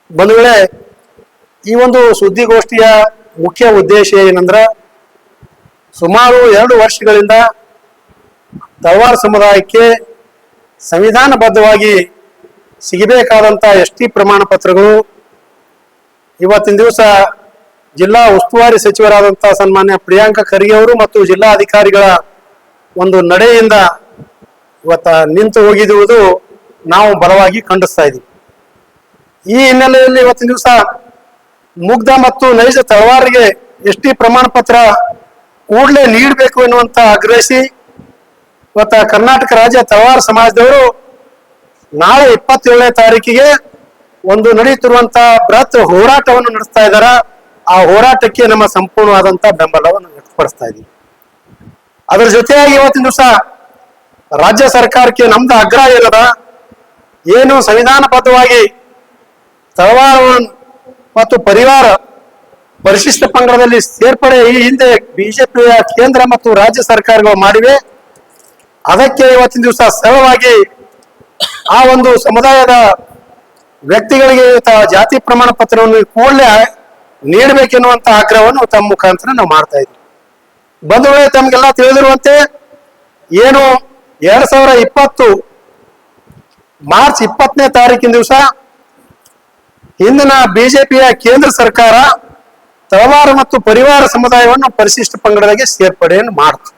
ಬಂಧುಗಳೇ, ಈ ಒಂದು ಸುದ್ದಿಗೋಷ್ಠಿಯ ಮುಖ್ಯ ಉದ್ದೇಶ ಏನಂದ್ರ, ಸುಮಾರು 2 ವರ್ಷಗಳಿಂದ ತಳವಾರ ಸಮುದಾಯಕ್ಕೆ ಸಂವಿಧಾನಬದ್ಧವಾಗಿ ಸಿಗಬೇಕಾದಂತ ಎಸ್ಟಿ ಪ್ರಮಾಣ ಪತ್ರಗಳು ಇವತ್ತಿನ ದಿವಸ ಜಿಲ್ಲಾ ಉಸ್ತುವಾರಿ ಸಚಿವರಾದಂತಹ ಸನ್ಮಾನ್ಯ ಪ್ರಿಯಾಂಕ ಖರ್ಗೆ ಅವರು ಮತ್ತು ಜಿಲ್ಲಾ ಅಧಿಕಾರಿಗಳ ಒಂದು ನಡೆಯಿಂದ ಇವತ್ತ ನಿಂತು ಹೋಗಿರುವುದು ನಾವು ಬಲವಾಗಿ ಖಂಡಿಸ್ತಾ ಇದ್ದೀವಿ. ಈ ಹಿನ್ನೆಲೆಯಲ್ಲಿ ಇವತ್ತಿನ ದಿವಸ ಮುಗ್ಧ ಮತ್ತು ನೈಜ ತಳವಾರಿಗೆ ಎಸ್ಟಿ ಪ್ರಮಾಣ ಪತ್ರ ಕೂಡಲೇ ನೀಡಬೇಕು ಎನ್ನುವಂತ ಆಗ್ರಹಿಸಿ ಇವತ್ತ ಕರ್ನಾಟಕ ರಾಜ್ಯ ತಳವಾರ ಸಮಾಜದವರು ನಾಳೆ 27ನೇ ತಾರೀಕಿಗೆ ಒಂದು ನಡೆಯುತ್ತಿರುವಂತಹ ಬೃಹತ್ ಹೋರಾಟವನ್ನು ನಡೆಸ್ತಾ ಇದ್ದಾರೆ. ಆ ಹೋರಾಟಕ್ಕೆ ನಮ್ಮ ಸಂಪೂರ್ಣವಾದಂತಹ ಬೆಂಬಲವನ್ನು ವ್ಯಕ್ತಪಡಿಸ್ತಾ ಇದ್ದೀವಿ. ಅದರ ಜೊತೆಯಾಗಿ ಇವತ್ತಿನ ದಿವಸ ರಾಜ್ಯ ಸರ್ಕಾರಕ್ಕೆ ನಮ್ದು ಆಗ್ರಹ ಏನದ, ಏನು ಸಂವಿಧಾನಬದ್ಧವಾಗಿ ತಳವಾರ ಮತ್ತು ಪರಿವಾರ ಪರಿಶಿಷ್ಟ ಪಂಗಡದಲ್ಲಿ ಸೇರ್ಪಡೆ ಈ ಹಿಂದೆ ಬಿಜೆಪಿಯ ಕೇಂದ್ರ ಮತ್ತು ರಾಜ್ಯ ಸರ್ಕಾರಗಳು ಮಾಡಿವೆ. ಅದಕ್ಕೆ ಇವತ್ತಿನ ದಿವಸ ಸರಳವಾಗಿ ಆ ಒಂದು ಸಮುದಾಯದ ವ್ಯಕ್ತಿಗಳಿಗೆ ಜಾತಿ ಪ್ರಮಾಣ ಪತ್ರವನ್ನು ಕೂಡಲೇ ನೀಡಬೇಕೆನ್ನುವಂತ ಆಗ್ರಹವನ್ನು ತಮ್ಮ ಮುಖಾಂತರ ನಾವು ಮಾಡ್ತಾ ಇದ್ದೀವಿ. ಬಂಧುಗಳೇ, ತಮಗೆಲ್ಲ ತಿಳಿದಿರುವಂತೆ ಏನು 2020 ಮಾರ್ಚ್ 20ನೇ ತಾರೀಕಿನ ದಿವಸ ಹಿಂದಿನ ಬಿಜೆಪಿಯ ಕೇಂದ್ರ ಸರ್ಕಾರ ತಳವಾರ ಮತ್ತು ಪರಿವಾರ ಸಮುದಾಯವನ್ನು ಪರಿಶಿಷ್ಟ ಪಂಗಡಕ್ಕೆ ಸೇರ್ಪಡೆಯನ್ನು ಮಾಡಿತು.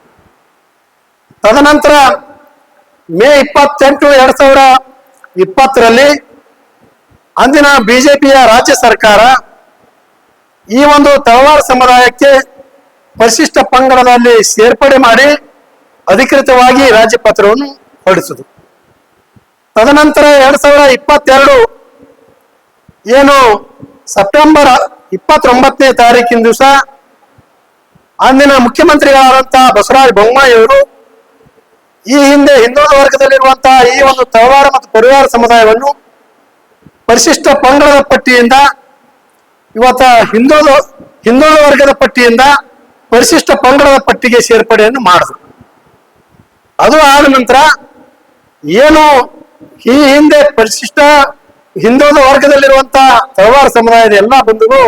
ತದನಂತರ ಮೇ 28, 2020ರಲ್ಲಿ ಅಂದಿನ ಬಿಜೆಪಿಯ ರಾಜ್ಯ ಸರ್ಕಾರ ಈ ಒಂದು ತಳವಾರ ಸಮುದಾಯಕ್ಕೆ ಪರಿಶಿಷ್ಟ ಪಂಗಡದಲ್ಲಿ ಸೇರ್ಪಡೆ ಮಾಡಿ ಅಧಿಕೃತವಾಗಿ ರಾಜ್ಯ ಪತ್ರವನ್ನು ಹೊರಡಿಸಿತು. ತದನಂತರ 2022 ಏನು ಸೆಪ್ಟೆಂಬರ್ 29ನೇ ತಾರೀಕಿನ ದಿವಸ ಅಂದಿನ ಮುಖ್ಯಮಂತ್ರಿಗಳಾದಂತಹ ಬಸವರಾಜ ಬೊಮ್ಮಾಯಿ ಅವರು ಈ ಹಿಂದೆ ಹಿಂದುಳಿದ ವರ್ಗದಲ್ಲಿರುವಂತಹ ಈ ಒಂದು ತಳವಾರ ಮತ್ತು ಪರಿವಾರ ಸಮುದಾಯವನ್ನು ಪರಿಶಿಷ್ಟ ಪಂಗಡದ ಪಟ್ಟಿಯಿಂದ ಇವತ್ತ ಹಿಂದುಳಿದ ವರ್ಗದ ಪಟ್ಟಿಯಿಂದ ಪರಿಶಿಷ್ಟ ಪಂಗಡದ ಪಟ್ಟಿಗೆ ಸೇರ್ಪಡೆಯನ್ನು ಮಾಡಿದ್ರು. ಅದು ಆದ ನಂತರ ಏನು ಈ ಹಿಂದೆ ಪರಿಶಿಷ್ಟ ಹಿಂದುಳಿದ ವರ್ಗದಲ್ಲಿರುವಂತಹ ತಳವಾರ ಸಮುದಾಯದ ಎಲ್ಲಾ ಬಂಧುಗಳು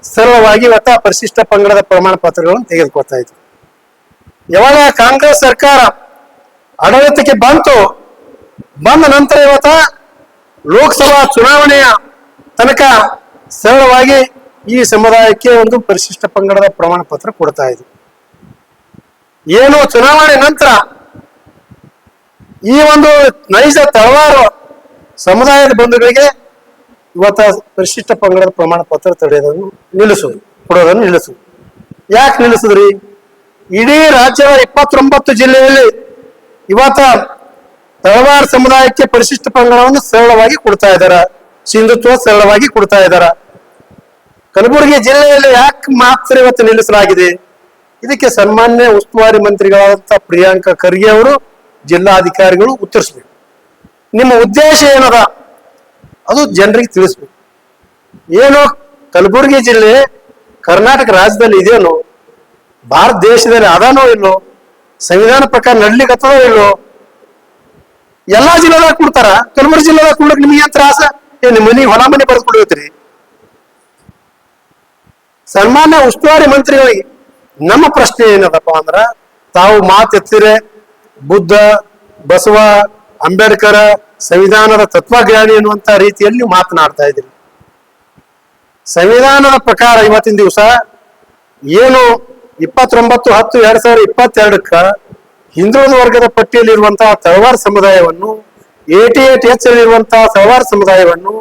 ಸರಳವಾಗಿ ಇವತ್ತ ಪರಿಶಿಷ್ಟ ಪಂಗಡದ ಪ್ರಮಾಣ ಪತ್ರಗಳನ್ನು ತೆಗೆದುಕೊಳ್ತಾ ಇದ್ರು. ಯಾವಾಗ ಕಾಂಗ್ರೆಸ್ ಸರ್ಕಾರ ಆಡಳಿತಕ್ಕೆ ಬಂದ ನಂತರ ಇವತ್ತ ಲೋಕಸಭಾ ಚುನಾವಣೆಯ ತನಕ ಸರಳವಾಗಿ ಈ ಸಮುದಾಯಕ್ಕೆ ಒಂದು ಪರಿಶಿಷ್ಟ ಪಂಗಡದ ಪ್ರಮಾಣ ಪತ್ರ ಕೊಡ್ತಾ ಇದ್ರು. ಏನು ಚುನಾವಣೆ ನಂತರ ಈ ಒಂದು ನೈಜ ತಳವಾರ ಸಮುದಾಯದ ಬಂಧುಗಳಿಗೆ ಇವತ್ತ ಪರಿಶಿಷ್ಟ ಪಂಗಡದ ಪ್ರಮಾಣ ಪತ್ರ ಕೊಡೋದನ್ನು ನಿಲ್ಲಿಸುದು. ಯಾಕೆ ನಿಲ್ಲಿಸಿದ್ರಿ? ಇಡೀ ರಾಜ್ಯದ 29 ಜಿಲ್ಲೆಯಲ್ಲಿ ಇವತ್ತ ತಳವಾರ ಸಮುದಾಯಕ್ಕೆ ಪರಿಶಿಷ್ಟ ಪಂಗಡವನ್ನು ಸರಳವಾಗಿ ಕೊಡ್ತಾ ಇದ್ದಾರ, ಸಿಂಧುತ್ವ ಸರಳವಾಗಿ ಕೊಡ್ತಾ ಇದ್ದಾರ. ಕಲಬುರಗಿ ಜಿಲ್ಲೆಯಲ್ಲಿ ಯಾಕೆ ಮಾತ್ರ ಇವತ್ತು ನಿಲ್ಲಿಸಲಾಗಿದೆ? ಇದಕ್ಕೆ ಸನ್ಮಾನ್ಯ ಉಸ್ತುವಾರಿ ಮಂತ್ರಿಗಳಾದಂತಹ ಪ್ರಿಯಾಂಕ ಖರ್ಗೆ ಅವರು ಜಿಲ್ಲಾಧಿಕಾರಿಗಳು ಉತ್ತರಿಸ್ಬೇಕು. ನಿಮ್ಮ ಉದ್ದೇಶ ಏನದ ಅದು ಜನರಿಗೆ ತಿಳಿಸ್ಬೇಕು. ಏನು ಕಲಬುರಗಿ ಜಿಲ್ಲೆ ಕರ್ನಾಟಕ ರಾಜ್ಯದಲ್ಲಿ ಇದೆಯೋ, ಭಾರತ ದೇಶದಲ್ಲಿ ಅದಾನೋ ಇಲ್ಲೋ, ಸಂವಿಧಾನ ಪ್ರಕಾರ ನಡ್ಲಿಕ್ಕತ್ತದೋ ಇಲ್ಲೋ, ಎಲ್ಲಾ ಜಿಲ್ಲೆದಾಗ ಕೊಡ್ತಾರ. ಕಲಬುರಗಿ ಜಿಲ್ಲೆದಾಗ ಕೊಡಕ್ ನಿಮ್ಗೆ ಏನ್ ತ್ರಾಸ? ನಿಮ್ಮ ಮನಿ ಹೊಲ ಮನೆ ಬರೆದು ಕೊಡ್ಬೇಕ್ರಿ? ಸನ್ಮಾನ್ಯ ಉಸ್ತುವಾರಿ ಮಂತ್ರಿಗಳಿಗೆ ನಮ್ಮ ಪ್ರಶ್ನೆ ಏನದಪ್ಪ ಅಂದ್ರ, ತಾವು ಮಾತೆತ್ತಿರೆ ಬುದ್ಧ, ಬಸವ, ಅಂಬೇಡ್ಕರ್ ಸಂವಿಧಾನದ ತತ್ವಜ್ಞಾನಿ ಎನ್ನುವಂತ ರೀತಿಯಲ್ಲಿ ನೀವು ಮಾತನಾಡ್ತಾ ಇದ್ದೀರಿ. ಸಂವಿಧಾನದ ಪ್ರಕಾರ ಇವತ್ತಿನ ದಿವಸ ಏನು 29/10/2022ಕ್ಕ ಹಿಂದುಳಿದ ವರ್ಗದ ಪಟ್ಟಿಯಲ್ಲಿರುವಂತಹ ತಳವಾರ ಸಮುದಾಯವನ್ನು 88H ಇರುವಂತಹ ತಳವಾರ ಸಮುದಾಯವನ್ನು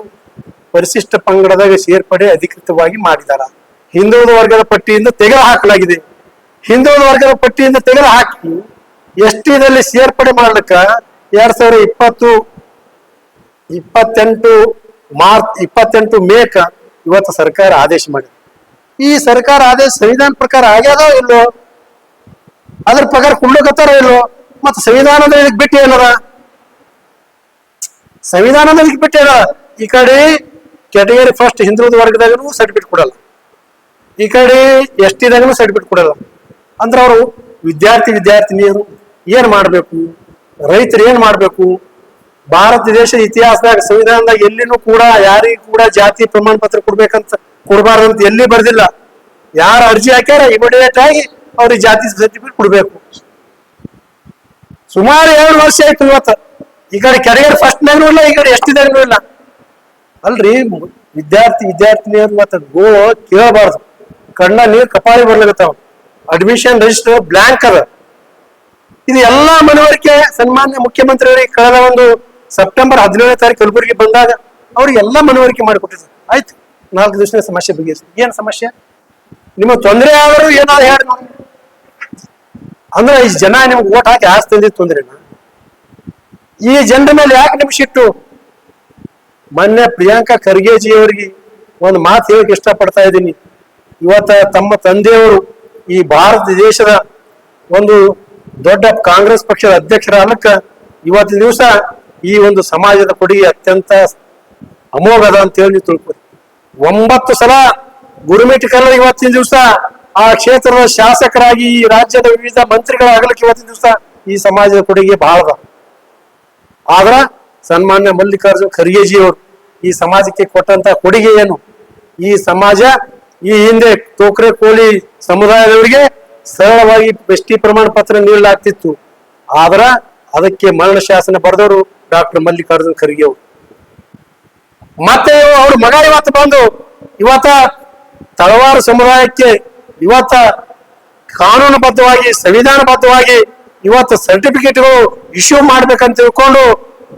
ಪರಿಶಿಷ್ಟ ಪಂಗಡದಾಗ ಸೇರ್ಪಡೆ ಅಧಿಕೃತವಾಗಿ ಮಾಡಿದಾರ. ಹಿಂದುಳಿದ ವರ್ಗದ ಪಟ್ಟಿಯಿಂದ ತೆಗೆದು ಹಾಕಲಾಗಿದೆ. ಹಿಂದುಳಿದ ವರ್ಗದ ಪಟ್ಟಿಯಿಂದ ತೆಗೆದು ಹಾಕಿ ಎಸ್ಟಿದಲ್ಲಿ ಸೇರ್ಪಡೆ ಮಾಡ್ಲಿಕ್ಕ 2028 ಮೇಕ ಇವತ್ತು ಸರ್ಕಾರ ಆದೇಶ ಮಾಡಿದೆ. ಈ ಸರ್ಕಾರ ಆದೇಶ ಸಂವಿಧಾನ ಪ್ರಕಾರ ಆಗ್ಯಾದೋ ಇಲ್ಲೋ, ಅದ್ರ ಪ್ರಕಾರ ಕುಡ್ಲಕತ್ತಾರೋ ಇಲ್ಲೋ, ಮತ್ತೆ ಸಂವಿಧಾನದ ಇದಕ್ಕೆ ಬಿಟ್ಟು ಏನದ? ಸಂವಿಧಾನದ ಇದಕ್ಕೆ ಬಿಟ್ಟು ಏನದ? ಈ ಕಡೆ ಕ್ಯಾಟಗರಿ ಫಸ್ಟ್ ಹಿಂದುಳಿದ ವರ್ಗದಾಗೂ ಸರ್ಟಿಫಿಕೇಟ್ ಕೊಡಲ್ಲ, ಈ ಕಡೆ ಎಸ್ಟಿದಾಗೂ ಸರ್ಟಿಫಿಕೇಟ್ ಕೊಡಲ್ಲ. ಅಂದ್ರೆ ಅವರು ವಿದ್ಯಾರ್ಥಿನಿಯರು ಏನ್ ಮಾಡ್ಬೇಕು, ರೈತರು ಏನ್ ಮಾಡ್ಬೇಕು, ಭಾರತ ದೇಶದ ಇತಿಹಾಸದಾಗ ಸಂವಿಧಾನದಾಗ ಎಲ್ಲಿನೂ ಕೂಡ ಯಾರಿಗೂ ಕೂಡ ಜಾತಿ ಪ್ರಮಾಣ ಪತ್ರ ಕೊಡ್ಬೇಕಂತ ಕೊಡಬಾರ್ದಂತ ಎಲ್ಲಿ ಬರ್ದಿಲ್ಲ. ಯಾರು ಅರ್ಜಿ ಹಾಕ್ಯಾರ ಇಮಿಡಿಯೇಟ್ ಆಗಿ ಅವ್ರಿಗೆ ಜಾತಿ ಸರ್ಟಿಫಿಕೇಟ್ ಕೊಡ್ಬೇಕು. ಸುಮಾರು 2 ವರ್ಷ ಆಯ್ತು. ಇವತ್ತು ಈ ಕಡೆ ಕೆರಿಯರ್ ಫಸ್ಟ್ನಾಗೂ ಇಲ್ಲ, ಈ ಕಡೆ ಎಷ್ಟಿದಾಗೂ ಇಲ್ಲ. ಅಲ್ರಿ ವಿದ್ಯಾರ್ಥಿನಿಯರು ಇವತ್ತು ಗೋ ಕೇಳಬಾರ್ದು, ಕಣ್ಣ ನೀರು ಕಪಾಳಿ ಬರ್ಲಾಗತ್ತಾವ. ಅಡ್ಮಿಷನ್ ರಿಜಿಸ್ಟರ್ ಬ್ಲಾಂಕ್ ಅದ. ಇದು ಎಲ್ಲಾ ಮನವರಿಕೆ ಸನ್ಮಾನ್ಯ ಮುಖ್ಯಮಂತ್ರಿಯವರಿಗೆ ಕಳೆದ ಒಂದು ಸೆಪ್ಟೆಂಬರ್ 17ನೇ ತಾರೀಕು ಕಲಬುರಗಿ ಬಂದಾಗ ಅವ್ರಿಗೆ ಎಲ್ಲಾ ಮನವರಿಕೆ ಮಾಡಿಕೊಟ್ಟಿದ್ರು. ಆಯ್ತು, 4 ದಿವಸ ಸಮಸ್ಯೆ ಬಗೆಹರಿಸಿ. ಏನ್ ಸಮಸ್ಯೆ? ನಿಮಗೆ ತೊಂದರೆ ಆದರೂ ಏನಾದ್ರು ಹೇಳಿ ನೋಡಿ. ಅಂದ್ರೆ ಈ ಜನ ನಿಮ್ಗೆ ಓಟ್ ಹಾಕಿ ಆಸ್ತಿ ತಂದಿದ್ದು ತೊಂದ್ರೆನ? ಈ ಜನರ ಮೇಲೆ ಯಾಕೆ ನಿಮ್ಗೆ ಸಿಟ್ಟು? ಮೊನ್ನೆ ಪ್ರಿಯಾಂಕಾ ಖರ್ಗೆಜಿ ಅವರಿಗೆ ಒಂದು ಮಾತು ಹೇಳಕ್ ಇಷ್ಟಪಡ್ತಾ ಇದ್ದೀನಿ. ಇವತ್ತ ತಮ್ಮ ತಂದೆಯವರು ಈ ಭಾರತ ದೇಶದ ಒಂದು ದೊಡ್ಡ ಕಾಂಗ್ರೆಸ್ ಪಕ್ಷದ ಅಧ್ಯಕ್ಷರ ಅಲ್ಲಕ್ಕ ಇವತ್ತಿನ ದಿವಸ ಈ ಒಂದು ಸಮಾಜದ ಕೊಡುಗೆ ಅತ್ಯಂತ ಅಮೋಘದ ಅಂತ ಹೇಳಿ ತಿಳ್ಕೊರಿ. 9 ಸಲ ಗುರುಮೇಟಿ ಕಲ್ಲ ಇವತ್ತಿನ ದಿವಸ ಆ ಕ್ಷೇತ್ರದ ಶಾಸಕರಾಗಿ ಈ ರಾಜ್ಯದ ವಿವಿಧ ಮಂತ್ರಿಗಳಾಗಲಿಕ್ಕೆ ಇವತ್ತಿನ ದಿವಸ ಈ ಸಮಾಜದ ಕೊಡುಗೆ ಬಹಳದ. ಆದ್ರ ಸನ್ಮಾನ್ಯ ಮಲ್ಲಿಕಾರ್ಜುನ್ ಖರ್ಗೆಜಿ ಅವರು ಈ ಸಮಾಜಕ್ಕೆ ಕೊಟ್ಟಂತ ಕೊಡುಗೆ ಏನು? ಈ ಸಮಾಜ ಈ ಹಿಂದೆ ತೋಕ್ರೆ ಕೋಳಿ ಸಮುದಾಯದವರಿಗೆ ಸರಳವಾಗಿ ಎಸ್ಟಿ ಪ್ರಮಾಣ ಪತ್ರ ನೀಡಲಾಗ್ತಿತ್ತು. ಆದ್ರ ಅದಕ್ಕೆ ಮರಣ ಶಾಸನ ಬರೆದವರು ಡಾಕ್ಟರ್ ಮಲ್ಲಿಕಾರ್ಜುನ್ ಖರ್ಗೆ ಅವರು. ಮತ್ತೆ ಅವ್ರ ಮಗ ಇವತ್ತು ಬಂದು ಇವತ್ತ ತಳವಾರ ಸಮುದಾಯಕ್ಕೆ ಇವತ್ತ ಕಾನೂನುಬದ್ಧವಾಗಿ ಸಂವಿಧಾನಬದ್ಧವಾಗಿ ಇವತ್ತು ಸರ್ಟಿಫಿಕೇಟ್ಗಳು ಇಶ್ಯೂ ಮಾಡ್ಬೇಕಂತ ತಿಳ್ಕೊಂಡು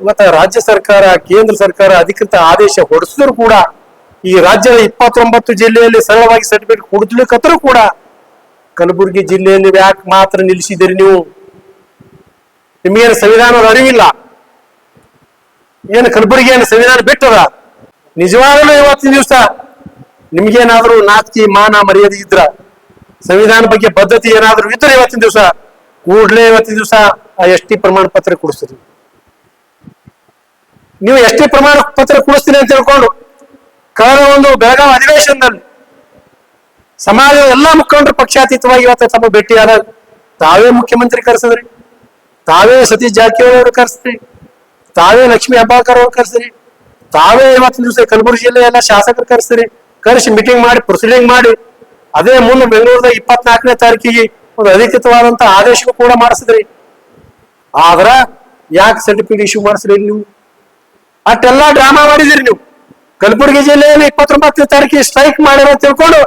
ಇವತ್ತ ರಾಜ್ಯ ಸರ್ಕಾರ ಕೇಂದ್ರ ಸರ್ಕಾರ ಅಧಿಕೃತ ಆದೇಶ ಹೊರಡಿಸಿದ್ರು ಕೂಡ ಈ ರಾಜ್ಯದ 29 ಜಿಲ್ಲೆಯಲ್ಲಿ ಸರಳವಾಗಿ ಸರ್ಟಿಫಿಕೇಟ್ ಕೊಡ್ಲಿಕ್ಕಂತರೂ ಕೂಡ ಕಲಬುರಗಿ ಜಿಲ್ಲೆಯಲ್ಲಿ ಯಾಕೆ ಮಾತ್ರ ನಿಲ್ಲಿಸಿದಿರಿ ನೀವು? ನಿಮಗೇನು ಸಂವಿಧಾನದ ಅರಿವಿಲ್ಲ? ಏನು ಕಲಬುರಗಿ ಏನು ಸಂವಿಧಾನ ಬಿಟ್ಟದ? ನಿಜವಾಗಲೂ ಇವತ್ತಿನ ದಿವಸ ನಿಮ್ಗೇನಾದ್ರೂ ನಾಚಿಕೆ ಮಾನ ಮರ್ಯಾದೆ ಇದ್ರ, ಸಂವಿಧಾನ ಬಗ್ಗೆ ಬದ್ಧತೆ ಏನಾದ್ರೂ ಇದ್ರೆ ಇವತ್ತಿನ ದಿವಸ ಕೂಡ್ಲೇ ಇವತ್ತಿನ ದಿವಸ ಆ ಎಸ್ಟಿ ಪ್ರಮಾಣ ಪತ್ರ ಕೊಡಿಸ್ತೀರಿ. ನೀವು ಎಸ್ಟಿ ಪ್ರಮಾಣ ಪತ್ರ ಕೊಡಿಸ್ತೀನಿ ಅಂತ ಹೇಳ್ಕೊಂಡು ಕಳೆದ ಒಂದು ಬೆಳಗಾವಿ ಅಧಿವೇಶನದಲ್ಲಿ ಸಮಾಜದ ಎಲ್ಲಾ ಮುಖಂಡರು ಪಕ್ಷಾತೀತವಾಗಿ ಇವತ್ತು ತಮ್ಮ ಭೇಟಿಯಾದ ತಾವೇ ಮುಖ್ಯಮಂತ್ರಿ ಕರೆಸಿದ್ರಿ, ತಾವೇ ಸತೀಶ್ ಜಾರಕಿಹೊಳಿ ಅವರು ಕರೆಸ್ರಿ, ತಾವೇ ಲಕ್ಷ್ಮೀ ಹೆಬ್ಬಾಳ್ಕರ್ ಅವರು ಕರೆಸ್ರಿ, ತಾವೇ ಇವತ್ತಿನ ದಿವಸ ಕಲಬುರಗಿ ಜಿಲ್ಲೆ ಎಲ್ಲ ಶಾಸಕರು ಕರೆಸ್ರಿ, ಕರೆಸಿ ಮೀಟಿಂಗ್ ಮಾಡಿ ಪ್ರೊಸೀಡಿಂಗ್ ಮಾಡಿ ಅದೇ ಮುಂದೆ ಬೆಂಗಳೂರದ 24ನೇ ತಾರೀಕಿಗೆ ಒಂದು ಅಧಿಕೃತವಾದಂತ ಆದೇಶ ಕೂಡ ಮಾಡಿಸಿದ್ರಿ. ಆದ್ರ ಯಾಕೆ ಸರ್ಟಿಫಿಕೇಟ್ ಇಶ್ಯೂ ಮಾಡಿಸ್ರಿ ನೀವು? ಅಷ್ಟೆಲ್ಲಾ ಡ್ರಾಮಾ ಮಾಡಿದಿರಿ ನೀವು. ಕಲಬುರಗಿ ಜಿಲ್ಲೆಯಲ್ಲಿ 29ನೇ ತಾರೀಕಿಗೆ ಸ್ಟ್ರೈಕ್ ಮಾಡಿರೋ ತಿಳ್ಕೊಂಡು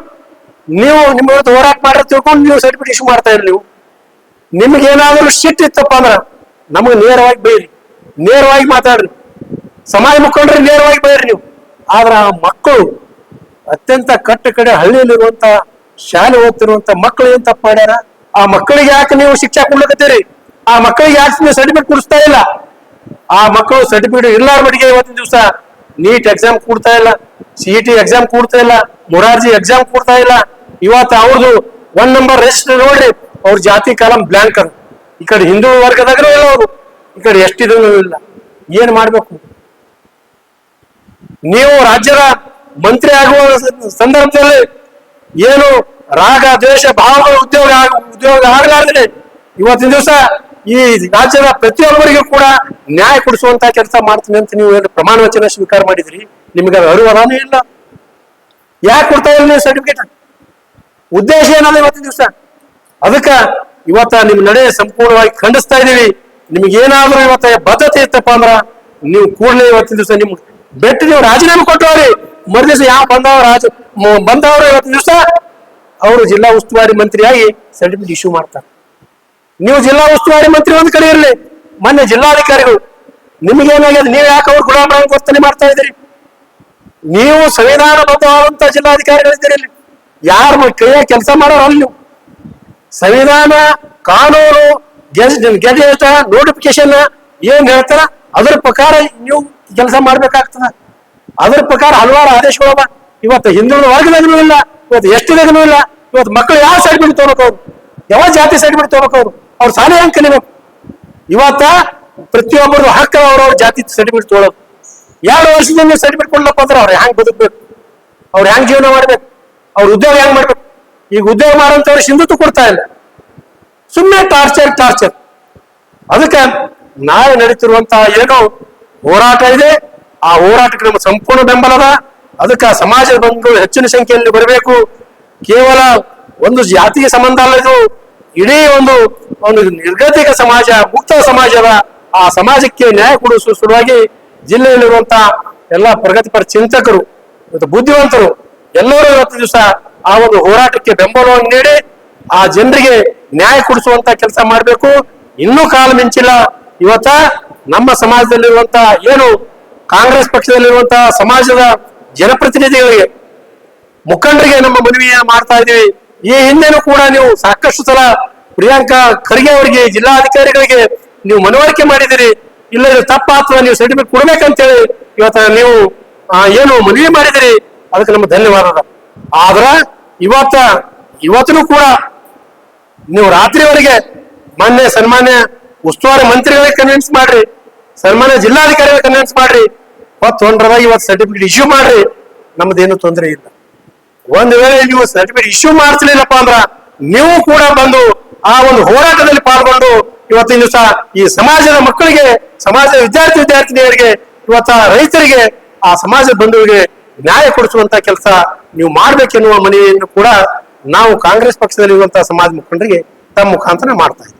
ನೀವು ನಿಮ್ಮ ಹೋರಾಟ ಮಾಡಿರೋ ತಿಳ್ಕೊಂಡು ನೀವು ಸರ್ಟಿಫಿಕೇಟ್ ಇಶ್ಯೂ ಮಾಡ್ತಾ ಇರಿ. ನೀವು ನಿಮ್ಗೆ ಏನಾದ್ರೂ ಸಿಟ್ಟು ಇತ್ತಪ್ಪ ಅಂದ್ರ ನಮಗೆ ನೇರವಾಗಿ ಬೈರಿ, ನೇರವಾಗಿ ಮಾತಾಡ್ರಿ, ಸಮಾಜ ಮುಖಂಡ್ರಿ ನೇರವಾಗಿ ಬೈರಿ ನೀವು. ಆದ್ರ ಆ ಮಕ್ಕಳು ಅತ್ಯಂತ ಕಟ್ಟ ಕಡೆ ಹಳ್ಳಿಯಲ್ಲಿರುವಂತ ಶಾಲೆ ಓದ್ತಿರುವಂತ ಮಕ್ಕಳು ಏನ್ ತಪ್ಪು ಮಾಡ್ಯಾರ? ಆ ಮಕ್ಕಳಿಗೆ ಯಾಕೆ ನೀವು ಶಿಕ್ಷೆ ಕೊಡ್ಲಕತ್ತೀರಿ? ಆ ಮಕ್ಕಳಿಗೆ ಯಾಕೆ ನೀವು ಸರ್ಟಿಫಿಕೇಟ್ ಕೊಡಿಸ್ತಾ ಇಲ್ಲ? ಆ ಮಕ್ಕಳು ಸರ್ಟಿಫಿಕೇಟ್ ಇರ್ಲಾರ ಮಟ್ಟಿಗೆ ಇವತ್ತಿನ ದಿವಸ ನೀಟ್ ಎಕ್ಸಾಮ್ ಕೊಡ್ತಾ ಇಲ್ಲ, CET ಎಕ್ಸಾಮ್ ಕೊಡ್ತಾ ಇಲ್ಲ, ಮೊರಾರ್ಜಿ ಎಕ್ಸಾಮ್ ಕೊಡ್ತಾ ಇಲ್ಲ. ಇವತ್ತು ಅವ್ರದ್ದು 1 ನಂಬರ್ ರೆಜಿಸ್ಟರ್ ನೋಡ್ರಿ, ಅವ್ರ ಜಾತಿ ಕಾಲಂ ಬ್ಲಾಂಕ್ ಅದ. ಈ ಕಡೆ ಹಿಂದೂ ವರ್ಗದಾಗೂ ಇಲ್ಲ, ಅವರು ಈ ಕಡೆ ಎಷ್ಟಿದೂ ಇಲ್ಲ. ಏನ್ ಮಾಡ್ಬೇಕು? ನೀವು ರಾಜ್ಯದ ಮಂತ್ರಿ ಆಗುವ ಸಂದರ್ಭದಲ್ಲಿ ಏನು ರಾಗ ದ್ವೇಷ ಭಾವಗಳ ಉದ್ಯೋಗ ಆಗಲಾರ್ದೆ ಇವತ್ತಿನ ದಿವಸ ಈ ರಾಜ್ಯದ ಪ್ರತಿಯೊಬ್ಬರಿಗೂ ಕೂಡ ನ್ಯಾಯ ಕೊಡಿಸುವಂತ ಕೆಲಸ ಮಾಡ್ತೀನಿ ಅಂತ ನೀವು ಪ್ರಮಾಣ ವಚನ ಸ್ವೀಕಾರ ಮಾಡಿದ್ರಿ. ನಿಮ್ಗೆ ಅದು ಅರಿವಾನೇ ಇಲ್ಲ. ಯಾಕೆ ಕೊಡ್ತಾ ಇಲ್ಲ ನೀವು ಸರ್ಟಿಫಿಕೇಟ್? ಉದ್ದೇಶ ಏನಲ್ಲ ಇವತ್ತಿನ ದಿವಸ? ಅದಕ್ಕ ಇವತ್ತ ನಿಮ್ ನಡೆ ಸಂಪೂರ್ಣವಾಗಿ ಖಂಡಿಸ್ತಾ ಇದೀವಿ. ನಿಮ್ಗೇನಾದ್ರೂ ಇವತ್ತ ಬದ್ಧತೆ ಇತ್ತಪ್ಪ ಅಂದ್ರ ನೀವು ಕೂಡಲೇ ಇವತ್ತಿನ ದಿವಸ ನಿಮ್ ಬೆಟ್ಟು ನೀವು ರಾಜೀನಾಮೆ ಕೊಟ್ಟವ್ರಿ. ಮರುದಿವಸ ಯಾವ ಬಂದವರು ಇವತ್ತಿನ ದಿವಸ ಅವರು ಜಿಲ್ಲಾ ಉಸ್ತುವಾರಿ ಮಂತ್ರಿಯಾಗಿ ಸರ್ಟಿಫಿಕೇಟ್ ಇಶ್ಯೂ ಮಾಡ್ತಾರೆ. ನೀವು ಜಿಲ್ಲಾ ಉಸ್ತುವಾರಿ ಮಂತ್ರಿ ಒಂದ್ ಕಡೆ ಇರಲಿ, ಮೊನ್ನೆ ಜಿಲ್ಲಾಧಿಕಾರಿಗಳು ನಿಮ್ಗೇನಾಗ್ಯದ? ನೀವು ಯಾಕೆ ಅವ್ರು ಗುಲಾಮರಾಗಿ ವರ್ತನೆ ಮಾಡ್ತಾ ಇದ್ದೀರಿ? ನೀವು ಸಂವಿಧಾನಬದ್ಧವಾದಂತ ಜಿಲ್ಲಾಧಿಕಾರಿಗಳಿದ್ದೀರಿ. ಇಲ್ಲಿ ಯಾರ ಕೈಯ ಕೆಲಸ ಮಾಡೋರು ಅಲ್ಲಿ ನೀವು. ಸಂವಿಧಾನ, ಕಾನೂನು, ಗೆಜೆಟ್, ನೋಟಿಫಿಕೇಶನ್ ಏನ್ ಹೇಳ್ತಾರ ಅದ್ರ ಪ್ರಕಾರ ನೀವು ಕೆಲಸ ಮಾಡ್ಬೇಕಾಗ್ತದ. ಅದ್ರ ಪ್ರಕಾರ ಹಲವಾರು ಆದೇಶಗಳವ. ಇವತ್ತು ಹಿಂದುಳಿದ ವರ್ಗದಾಗೂ ಇಲ್ಲ, ಇವತ್ತು ಎಷ್ಟಿದಾಗೂ ಇಲ್ಲ. ಇವತ್ತು ಮಕ್ಕಳು ಯಾವ ಸರ್ಟಿಫಿಕೇಟ್ ತಗೋಬೇಕು? ಅವ್ರು ಯಾವ ಜಾತಿ ಸರ್ಟಿಫಿಕೇಟ್ ತಗೋಬೇಕು? ಅವ್ರು ಶಾಲೆ ಹೆಂಗ್ ಕಲಿಬೇಕು? ಇವತ್ತ ಪ್ರತಿಯೊಬ್ಬರು ಹಕ್ಕ ಅವ್ರವ್ರ ಜಾತಿ ಸರ್ಟಿಫಿಕೇಟ್ ತಗೊಳ್ಳೋದು. 2 ವರ್ಷದಿಂದ ನೀವು ಸರ್ಟಿಫಿಕೇಟ್ ಕೊಡ್ಲಪ್ಪ ಅಂದ್ರೆ ಅವ್ರು ಹೆಂಗ್ ಬದುಕ್ಬೇಕು? ಅವ್ರು ಹೆಂಗ್ ಜೀವನ ಮಾಡ್ಬೇಕು? ಅವ್ರ ಉದ್ಯೋಗ ಹೆಂಗ್ ಮಾಡ್ಬೇಕು? ಈಗ ಉದ್ಯೋಗ ಮಾಡೋಂಥವ್ರು ಸಿಂಧುತ್ವ ಕೊಡ್ತಾ ಇಲ್ಲ, ಸುಮ್ಮನೆ ಟಾರ್ಚರ್. ಅದಕ್ಕೆ ನಾಳೆ ನಡೀತಿರುವಂತಹ ಏನೋ ಹೋರಾಟ ಇದೆ. ಆ ಹೋರಾಟಕ್ಕೆ ನಮ್ಮ ಸಂಪೂರ್ಣ ಬೆಂಬಲ ಅದ. ಅದಕ್ಕೆ ಸಮಾಜದ ಬಂಧುಗಳು ಹೆಚ್ಚಿನ ಸಂಖ್ಯೆಯಲ್ಲಿ ಬರಬೇಕು. ಕೇವಲ ಒಂದು ಜಾತಿಗೆ ಸಂಬಂಧ ಅಲ್ಲ, ಇದು ಇಡೀ ಒಂದು ಒಂದು ನಿರ್ಗತಿಕ ಸಮಾಜ, ಮುಕ್ತ ಸಮಾಜ ಅದ. ಆ ಸಮಾಜಕ್ಕೆ ನ್ಯಾಯ ಕೊಡಿಸುವ ಸಲುವಾಗಿ ಜಿಲ್ಲೆಯಲ್ಲಿರುವಂತಹ ಎಲ್ಲ ಪ್ರಗತಿಪರ ಚಿಂತಕರು ಮತ್ತು ಬುದ್ಧಿವಂತರು ಎಲ್ಲರೂ ಇವತ್ತು ದಿವಸ ಆ ಒಂದು ಹೋರಾಟಕ್ಕೆ ಬೆಂಬಲವನ್ನು ನೀಡಿ ಆ ಜನರಿಗೆ ನ್ಯಾಯ ಕೊಡಿಸುವಂತ ಕೆಲಸ ಮಾಡಬೇಕು. ಇನ್ನೂ ಕಾಲ ಮಿಂಚಿಲ್ಲ. ಇವತ್ತ ನಮ್ಮ ಸಮಾಜದಲ್ಲಿರುವಂತಹ ಏನು ಕಾಂಗ್ರೆಸ್ ಪಕ್ಷದಲ್ಲಿರುವಂತಹ ಸಮಾಜದ ಜನಪ್ರತಿನಿಧಿಗಳಿಗೆ, ಮುಖಂಡರಿಗೆ ನಮ್ಮ ಮನವಿಯ ಮಾಡ್ತಾ ಇದೀವಿ. ಈ ಹಿಂದೆನೂ ಕೂಡ ನೀವು ಸಾಕಷ್ಟು ಸಲ ಪ್ರಿಯಾಂಕಾ ಖರ್ಗೆ ಅವರಿಗೆ, ಜಿಲ್ಲಾಧಿಕಾರಿಗಳಿಗೆ ನೀವು ಮನವರಿಕೆ ಮಾಡಿದಿರಿ. ಇಲ್ಲ ಇದು ತಪ್ಪಾತ್ವ, ನೀವು ಸರ್ಟಿಫಿಕೇಟ್ ಕೊಡ್ಬೇಕಂತೇಳಿ ಇವತ್ತ ನೀವು ಏನು ಮನವಿ ಮಾಡಿದಿರಿ, ಅದಕ್ಕೆ ನಮ್ಮ ಧನ್ಯವಾದ. ಆದ್ರ ಇವತ್ತೂ ಕೂಡ ನೀವು ರಾತ್ರಿವರೆಗೆ ಮಾನ್ಯ ಸನ್ಮಾನ್ಯ ಉಸ್ತುವಾರಿ ಮಂತ್ರಿಗಳಿಗೆ ಕನ್ವಿನ್ಸ್ ಮಾಡ್ರಿ, ಸನ್ಮಾನ್ಯ ಜಿಲ್ಲಾಧಿಕಾರಿಗಳಿಗೆ ಕನ್ವಿನ್ಸ್ ಮಾಡ್ರಿ, ಹೊಂಡ್ರದಾಗ ಇವತ್ತು ಸರ್ಟಿಫಿಕೇಟ್ ಇಶ್ಯೂ ಮಾಡ್ರಿ. ನಮ್ದೇನು ತೊಂದರೆ ಇಲ್ಲ. ಒಂದ್ ವೇಳೆ ನೀವು ಸರ್ಟಿಫಿಕೇಟ್ ಇಶ್ಯೂ ಮಾಡ್ತಿರ್ಲಿಲ್ಲಪ್ಪ ಅಂದ್ರ ನೀವು ಕೂಡ ಬಂದು ಆ ಒಂದು ಹೋರಾಟದಲ್ಲಿ ಪಾಲ್ಗೊಂಡು ಇವತ್ತಿನ ದಿವಸ ಈ ಸಮಾಜದ ಮಕ್ಕಳಿಗೆ, ಸಮಾಜದ ವಿದ್ಯಾರ್ಥಿನಿಯರಿಗೆ, ಇವತ್ತ ರೈತರಿಗೆ, ಆ ಸಮಾಜದ ಬಂಧುವಿಗೆ ನ್ಯಾಯ ಕೊಡಿಸುವಂತ ಕೆಲಸ ನೀವು ಮಾಡ್ಬೇಕೆನ್ನುವ ಮನವಿಯನ್ನು ಕೂಡ ನಾವು ಕಾಂಗ್ರೆಸ್ ಪಕ್ಷದಲ್ಲಿರುವಂತಹ ಸಮಾಜ ಮುಖಂಡರಿಗೆ ತಮ್ಮ ಮುಖಾಂತರ ಮಾಡ್ತಾ ಇದ್ದೀವಿ.